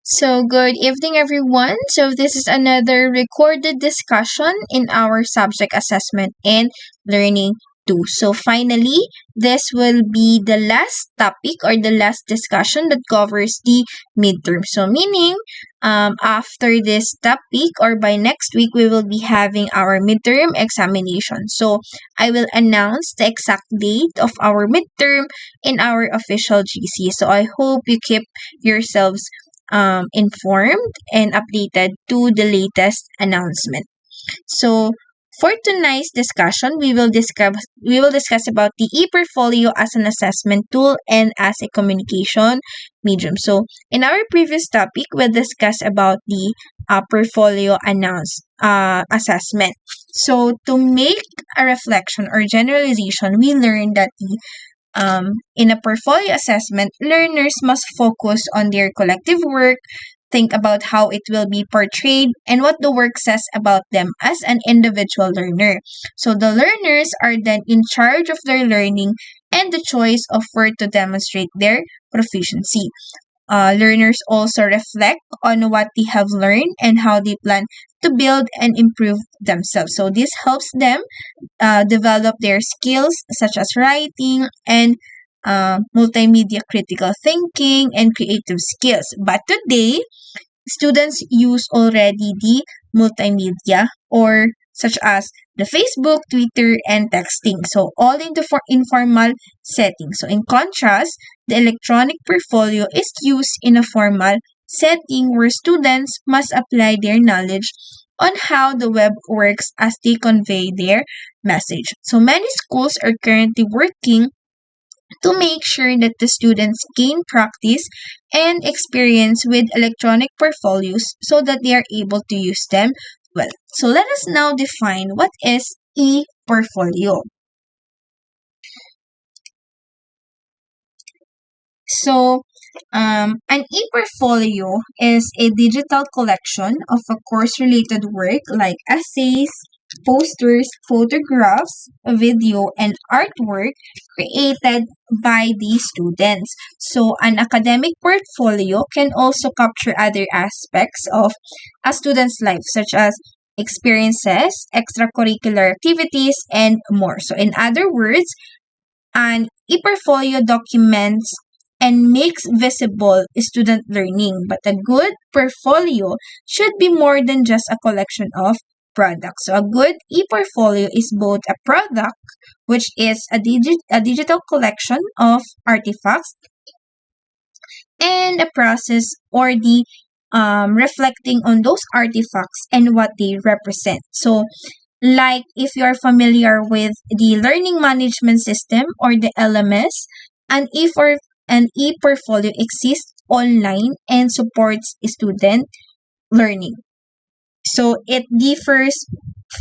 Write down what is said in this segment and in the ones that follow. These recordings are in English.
So, good evening, everyone. So, this is another recorded discussion in our subject assessment and learning too. So, finally, this will be the last topic or the last discussion that covers the midterm. So, meaning, after this topic or by next week, we will be having our midterm examination. So, I will announce the exact date of our midterm in our official GC. So, I hope you keep yourselves informed and updated to the latest announcement. So for tonight's discussion, we will discuss about the e-portfolio as an assessment tool and as a communication medium. So in our previous topic, we discussed about the portfolio assessment. So to make a reflection or generalization, we learned that in a portfolio assessment, learners must focus on their collective work, think about how it will be portrayed, and what the work says about them as an individual learner. So the learners are then in charge of their learning and the choice of where to demonstrate their proficiency. Learners also reflect on what they have learned and how they plan to build and improve themselves. So this helps them develop their skills such as writing and multimedia critical thinking and creative skills. But today, students use already the multimedia or such as the Facebook, Twitter, and texting. So all into for informal settings. So in contrast, the electronic portfolio is used in a formal setting where students must apply their knowledge on how the web works as they convey their message. So many schools are currently working to make sure that the students gain practice and experience with electronic portfolios so that they are able to use them well. So let us now define what is e-portfolio. So, an e-portfolio is a digital collection of a course-related work like essays, posters, photographs, video, and artwork created by the students. So, an academic portfolio can also capture other aspects of a student's life, such as experiences, extracurricular activities, and more. So, in other words, an e-portfolio documents and makes visible student learning, but a good portfolio should be more than just a collection of products. So a good e-portfolio is both a product, which is a digital collection of artifacts, and a process or the reflecting on those artifacts and what they represent. So like if you're familiar with the learning management system or the LMS, an e for an e-portfolio exists online and supports student learning. So it differs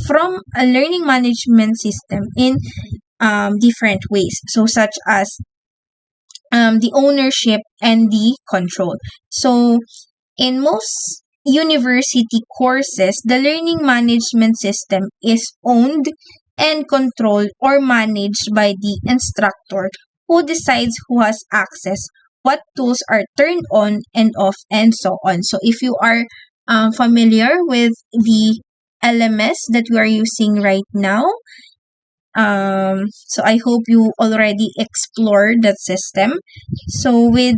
from a learning management system in different ways. So such as the ownership and the control. So in most university courses, the learning management system is owned and controlled or managed by the instructor who decides who has access, what tools are turned on and off, and so on. So if you are familiar with the LMS that we are using right now, so I hope you already explored that system. So with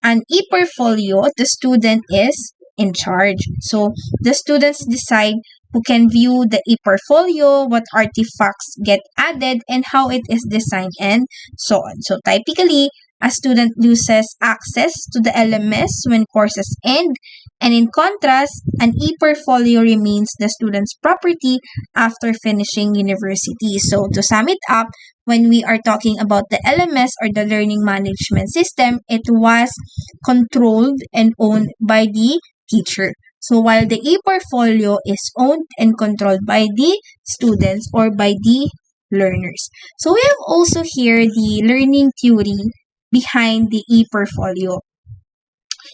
an e-portfolio, the student is in charge. So the students decide who can view the e-portfolio, what artifacts get added, and how it is designed, and so on. So typically, a student loses access to the LMS when courses end, and in contrast, an e-portfolio remains the student's property after finishing university. So to sum it up, when we are talking about the LMS or the learning management system, it was controlled and owned by the teacher. So while the e-portfolio is owned and controlled by the students or by the learners. So we have also here the learning theory behind the e-portfolio.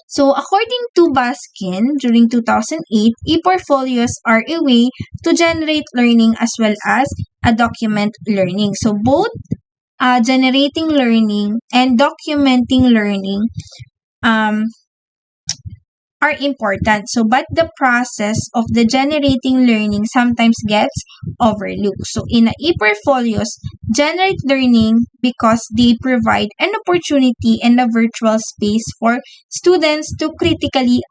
So according to Baskin, during 2008, e-portfolios are a way to generate learning as well as a document learning. So both generating learning and documenting learning are important. So, but the process of the generating learning sometimes gets overlooked. So, in e-portfolios, generate learning because they provide an opportunity and a virtual space for students to critically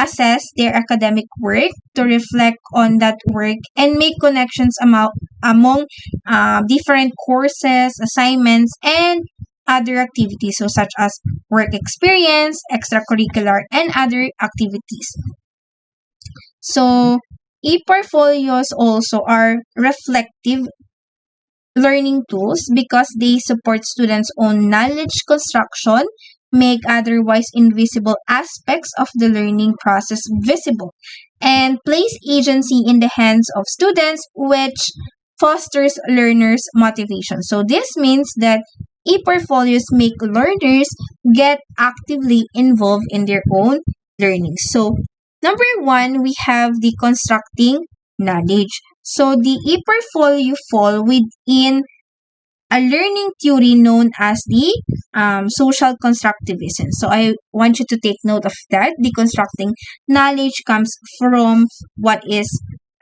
assess their academic work, to reflect on that work, and make connections among different courses, assignments, and other activities, so such as work experience, extracurricular, and other activities. So, e-portfolios also are reflective learning tools because they support students' own knowledge construction, make otherwise invisible aspects of the learning process visible, and place agency in the hands of students, which fosters learners' motivation. So, this means that e-portfolios make learners get actively involved in their own learning. So, number one, we have the constructing knowledge. So, the e-portfolio fall within a learning theory known as the social constructivism. So I want you to take note of that. Deconstructing knowledge comes from what is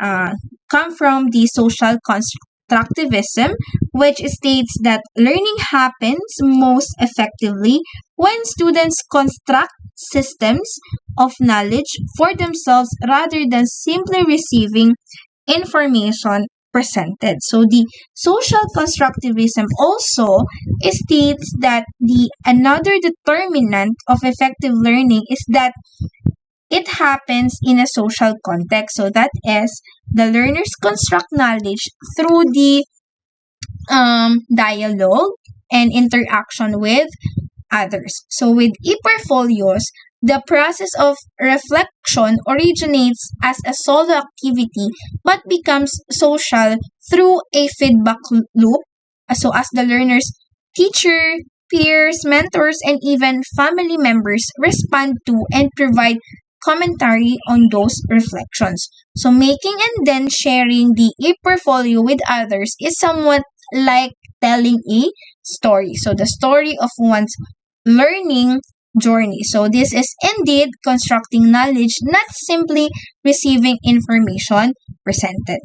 come from the social constructivism, which states that learning happens most effectively when students construct systems of knowledge for themselves rather than simply receiving information presented. So the social constructivism also states that the another determinant of effective learning is that it happens in a social context. So that is, the learners construct knowledge through the dialogue and interaction with others. So with e-portfolios, the process of reflection originates as a solo activity but becomes social through a feedback loop. So as the learners, teacher, peers, mentors, and even family members respond to and provide commentary on those reflections. So making and then sharing the e-portfolio with others is somewhat like telling a story. So the story of one's learning journey. So this is indeed constructing knowledge, not simply receiving information presented.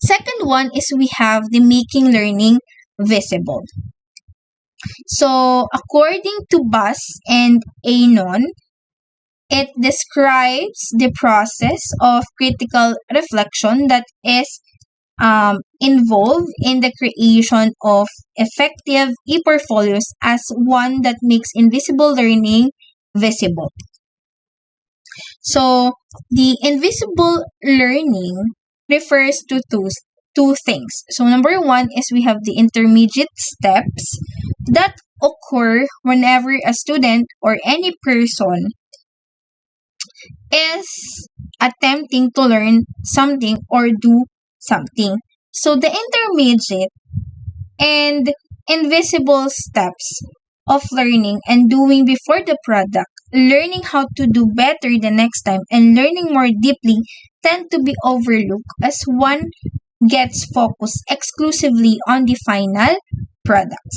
Second one is we have the making learning visible. So according to Buss and Anon, it describes the process of critical reflection that is involved in the creation of effective e-portfolios as one that makes invisible learning visible. So, the invisible learning refers to two things. So, number one is we have the intermediate steps that occur whenever a student or any person is attempting to learn something or do something. So the intermediate and invisible steps of learning and doing before the product, learning how to do better the next time, and learning more deeply tend to be overlooked as one gets focused exclusively on the final product.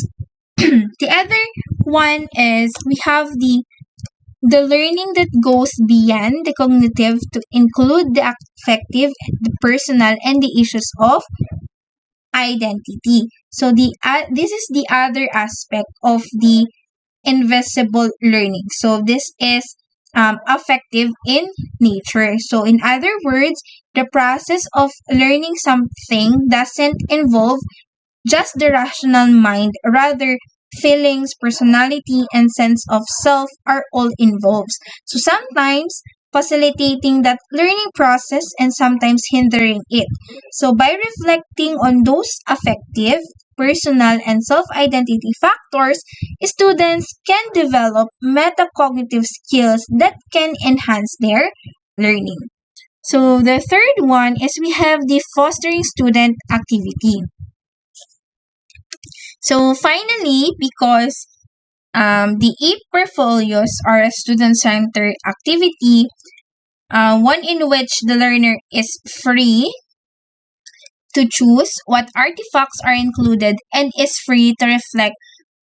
The other one is we have the learning that goes beyond the cognitive to include the affective, the personal, and the issues of identity. So this is the other aspect of the invisible learning. So this is affective in nature. So in other words, the process of learning something doesn't involve just the rational mind, rather feelings, personality, and sense of self are all involved. So sometimes facilitating that learning process and sometimes hindering it. So by reflecting on those affective, personal, and self-identity factors, students can develop metacognitive skills that can enhance their learning. So the third one is we have the fostering student activity. So finally, because the e-portfolios are a student-centered activity, one in which the learner is free to choose what artifacts are included and is free to reflect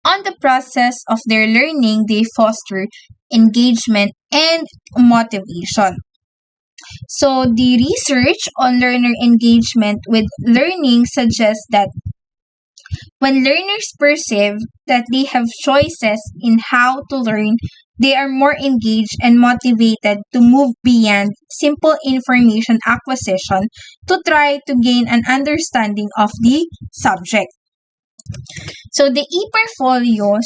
on the process of their learning, they foster engagement and motivation. So the research on learner engagement with learning suggests that when learners perceive that they have choices in how to learn, they are more engaged and motivated to move beyond simple information acquisition to try to gain an understanding of the subject. So the e-portfolios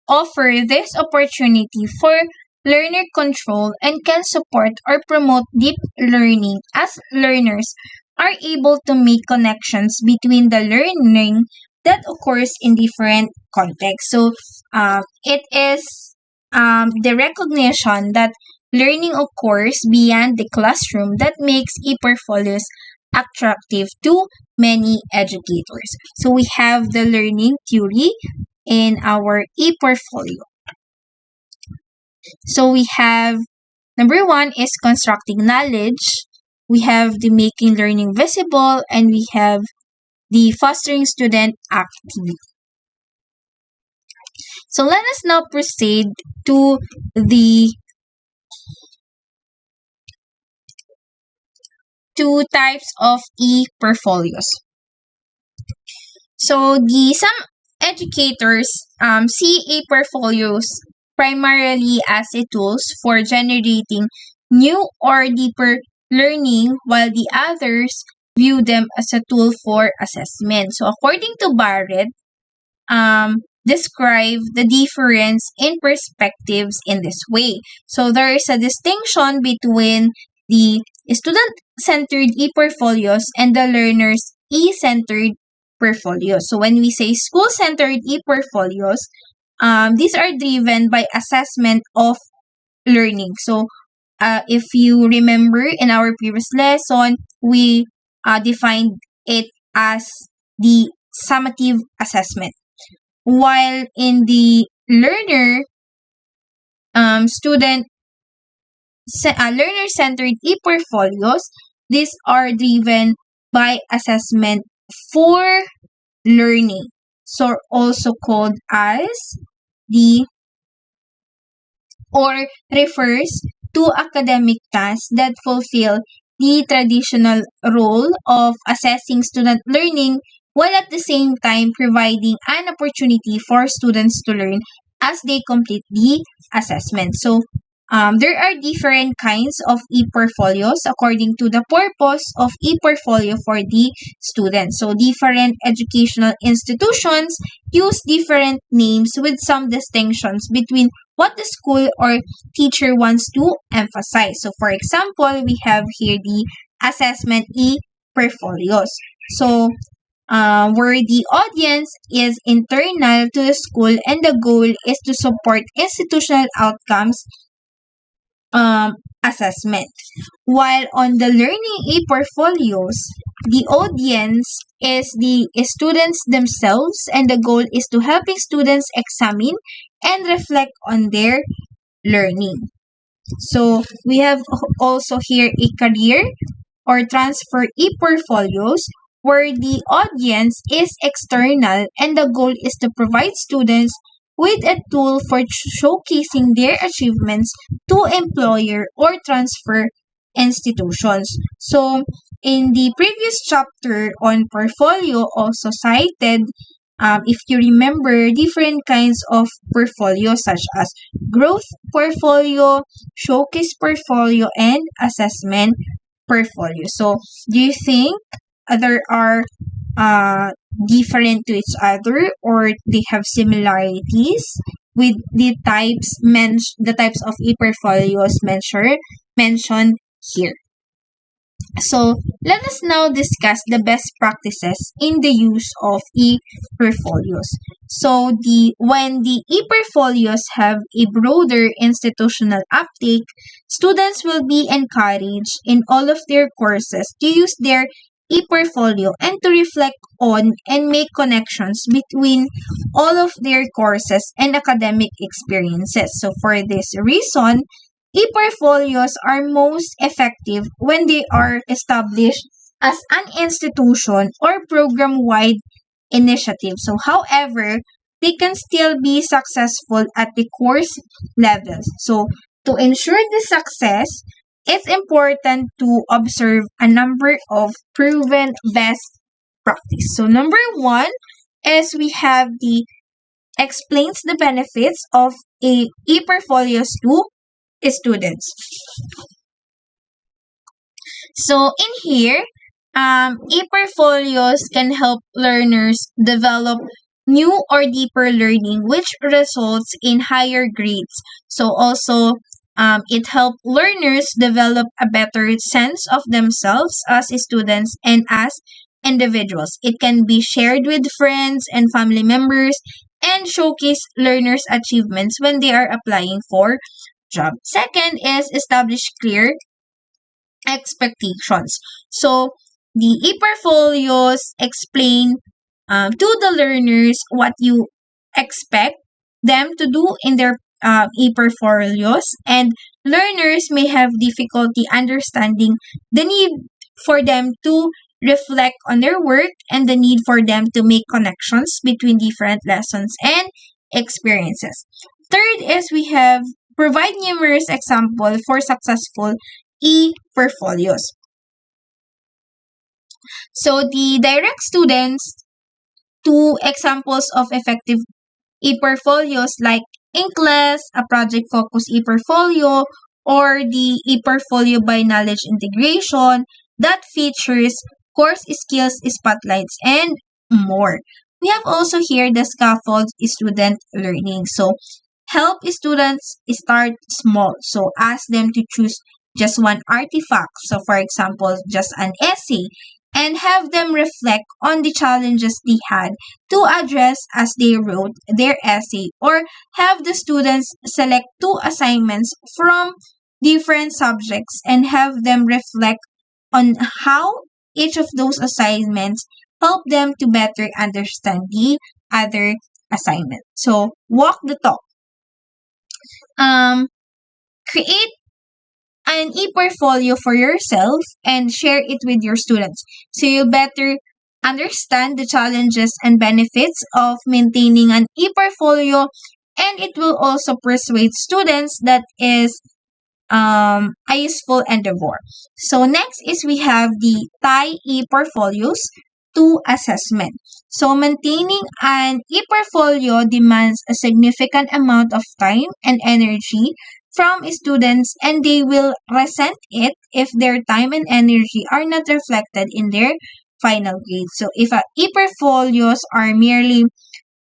offer this opportunity for learner control and can support or promote deep learning as learners are able to make connections between the learning that occurs in different contexts. So it is the recognition that learning occurs beyond the classroom that makes e-portfolios attractive to many educators. So we have the learning theory in our e-portfolio. So we have number one is constructing knowledge. We have the making learning visible, and we have the fostering student activity. So let us now proceed to the two types of e-portfolios. So some educators see e-portfolios primarily as a tools for generating new or deeper learning, while the others view them as a tool for assessment. So according to Barrett, describe the difference in perspectives in this way. So there is a distinction between the student-centered e-portfolios and the learners e-centered portfolios. So when we say school-centered e-portfolios, these are driven by assessment of learning. So if you remember in our previous lesson, we defined it as the summative assessment. While in the learner-centered e-portfolios, these are driven by assessment for learning, so also called as the or refers to academic tasks that fulfill the traditional role of assessing student learning while at the same time providing an opportunity for students to learn as they complete the assessment. So there are different kinds of e-portfolios according to the purpose of e-portfolio for the students. So different educational institutions use different names with some distinctions between what the school or teacher wants to emphasize. So for example, we have here the assessment e-portfolios. So where the audience is internal to the school and the goal is to support institutional outcomes assessment. While on the learning e-portfolios, the audience is the students themselves and the goal is to helping students examine and reflect on their learning. So we have also here a career or transfer e-portfolios where the audience is external and the goal is to provide students with a tool for showcasing their achievements to employer or transfer institutions. So in the previous chapter on portfolio also cited, if you remember, different kinds of portfolio such as growth portfolio, showcase portfolio, and assessment portfolio. So do you think there are different to each other or they have similarities with the types of e-portfolios mentioned here? So let us now discuss the best practices in the use of e-portfolios. So when the e-portfolios have a broader institutional uptake, students will be encouraged in all of their courses to use their e-portfolio and to reflect on and make connections between all of their courses and academic experiences. So for this reason, e-portfolios are most effective when they are established as an institution or program-wide initiative. So however, they can still be successful at the course levels. So, to ensure the success, it's important to observe a number of proven best practice. So, number one is we have the explains the benefits of a e-portfolios to students. So in here, e-portfolios can help learners develop new or deeper learning, which results in higher grades. So also, it helps learners develop a better sense of themselves as students and as individuals. It can be shared with friends and family members and showcase learners' achievements when they are applying for job. Second is establish clear expectations. So the e-portfolios explain to the learners what you expect them to do in their e-portfolios, and learners may have difficulty understanding the need for them to reflect on their work and the need for them to make connections between different lessons and experiences. Third is we have provide numerous examples for successful e-portfolios. So the direct students to examples of effective e-portfolios like Inkles, a project-focused e-portfolio, or the e-portfolio by knowledge integration that features course skills spotlights and more. We have also here the scaffold student learning. So help students start small. So ask them to choose just one artifact. So for example, just an essay, and have them reflect on the challenges they had to address as they wrote their essay, or have the students select two assignments from different subjects and have them reflect on how each of those assignments help them to better understand the other assignment. So walk the talk. Create an e-portfolio for yourself and share it with your students so you better understand the challenges and benefits of maintaining an e-portfolio, and it will also persuade students that is a useful endeavor. So next is we have the tie e-portfolios to assessment. So maintaining an e-portfolio demands a significant amount of time and energy from students, and they will resent it if their time and energy are not reflected in their final grade. So if e-portfolios are merely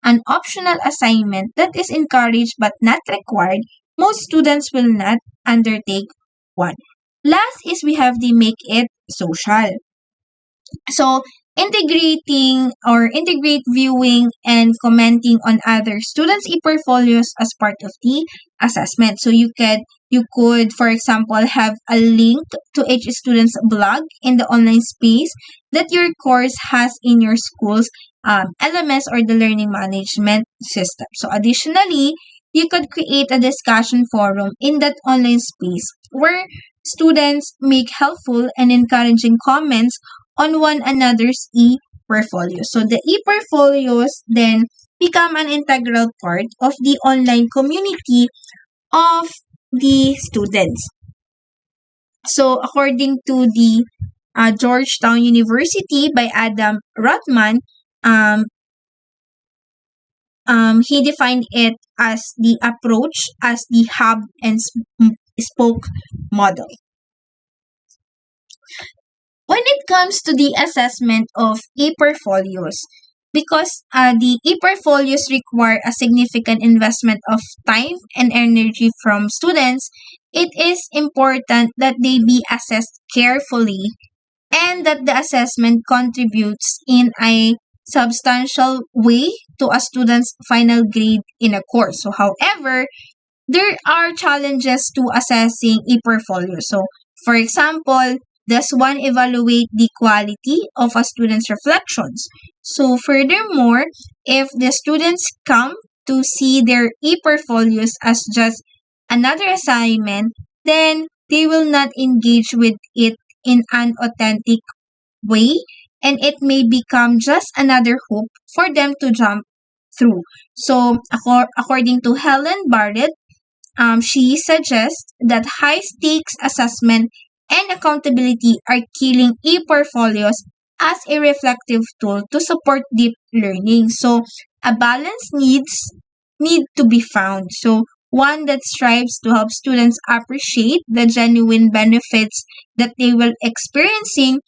an optional assignment that is encouraged but not required, most students will not undertake one. Last is we have the make it social. So integrate viewing and commenting on other students' e-portfolios as part of the assessment. So you could, for example, have a link to each student's blog in the online space that your course has in your school's LMS or the learning management system. So additionally, you could create a discussion forum in that online space where students make helpful and encouraging comments on one another's e-portfolio. So the e-portfolios then become an integral part of the online community of the students. So according to the Georgetown University by Adam Rotman, he defined it as the approach as the hub and spoke model. When it comes to the assessment of e-portfolios, because the e-portfolios require a significant investment of time and energy from students, it is important that they be assessed carefully and that the assessment contributes in a substantial way to a student's final grade in a course. So, however, there are challenges to assessing e-portfolio. So, for example, does one evaluate the quality of a student's reflections? So, furthermore, if the students come to see their e-portfolios as just another assignment, then they will not engage with it in an authentic way, and it may become just another hoop for them to jump through. So, according to Helen Barrett, she suggests that high stakes assessment and accountability are killing e-portfolios as a reflective tool to support deep learning. So a balance need to be found. So one that strives to help students appreciate the genuine benefits that they will experiencing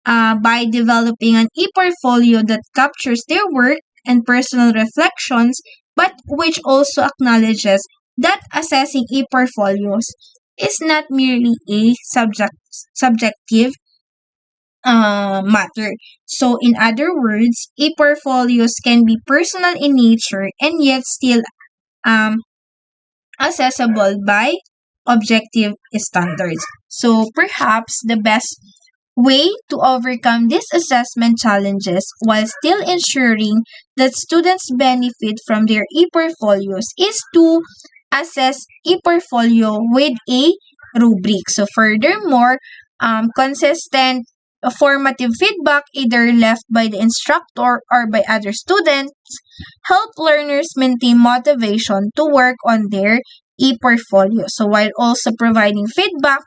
by developing an e-portfolio that captures their work and personal reflections, but which also acknowledges that assessing e-portfolios is not merely a subjective matter. So, in other words, e-portfolios can be personal in nature and yet still um, accessible by objective standards. So, perhaps the best way to overcome these assessment challenges while still ensuring that students benefit from their e-portfolios is to assess e-portfolio with a rubric. So furthermore, consistent formative feedback either left by the instructor or by other students help learners maintain motivation to work on their e-portfolio. So while also providing feedback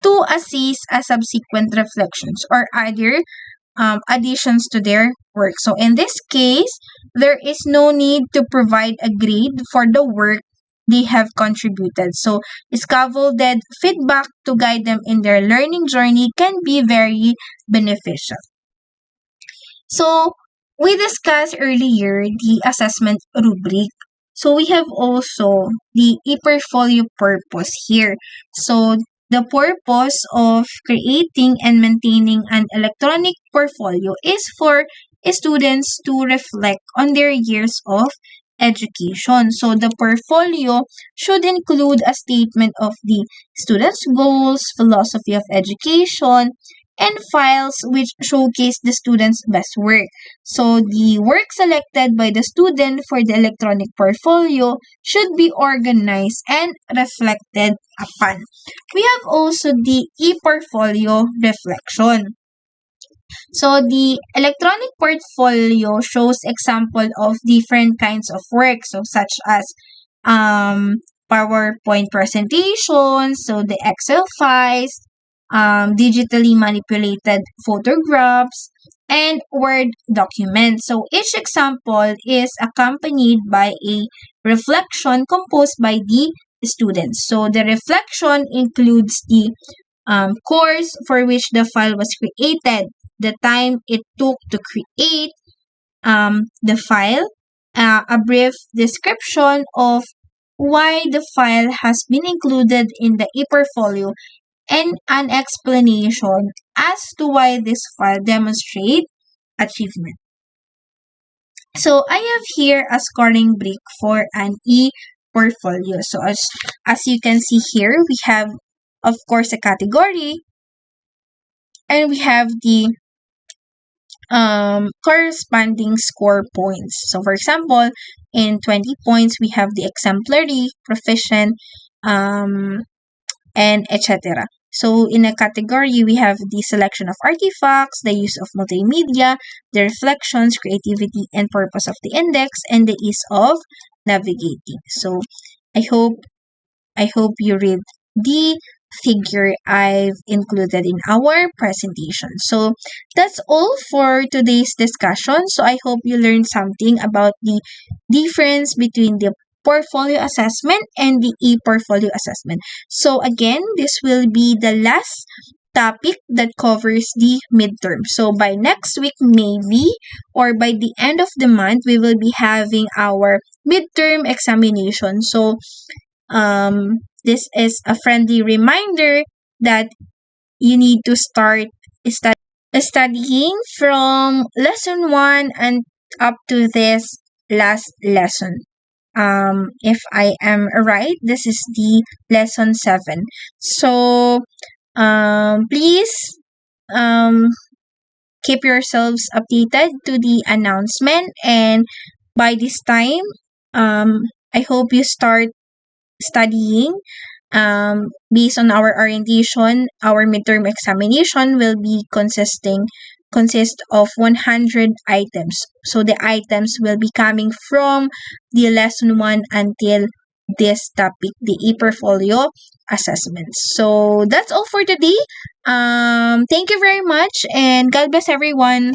to assist a subsequent reflections or other additions to their work. So in this case, there is no need to provide a grade for the work they have contributed. So scaffolded feedback to guide them in their learning journey can be very beneficial. So we discussed earlier the assessment rubric. So we have also the e-portfolio purpose here. So the purpose of creating and maintaining an electronic portfolio is for students to reflect on their years of education. So the portfolio should include a statement of the student's goals, philosophy of education, and files which showcase the student's best work. So the work selected by the student for the electronic portfolio should be organized and reflected upon. We have also the e-portfolio reflection. So the electronic portfolio shows example of different kinds of work, so such as um, PowerPoint presentations, so the Excel files, digitally manipulated photographs, and Word documents. So each example is accompanied by a reflection composed by the students. So the reflection includes the course for which the file was created, the time it took to create the file, a brief description of why the file has been included in the e-portfolio, and an explanation as to why this file demonstrates achievement. So I have here a scoring brick for an e-portfolio. So as you can see here, we have of course a category and we have the corresponding score points. So for example, in 20 points, we have the exemplary, proficient, and etc. So in a category, we have the selection of artifacts, the use of multimedia, the reflections, creativity, and purpose of the index, and the ease of navigating. So I hope you read the figure I've included in our presentation. So that's all for today's discussion. So I hope you learned something about the difference between the portfolio assessment and the e-portfolio assessment. So again, this will be the last topic that covers the midterm. So by next week maybe or by the end of the month we will be having our midterm examination. So this is a friendly reminder that you need to start studying from lesson 1 and up to this last lesson. If I am right, this is the lesson 7. So please keep yourselves updated to the announcement, and by this time I hope you start studying. Based on our orientation, our midterm examination will be consisting consists of 100 items. So the items will be coming from the lesson 1 until this topic, the e-portfolio assessments. So that's all for today. Thank you very much and God bless everyone.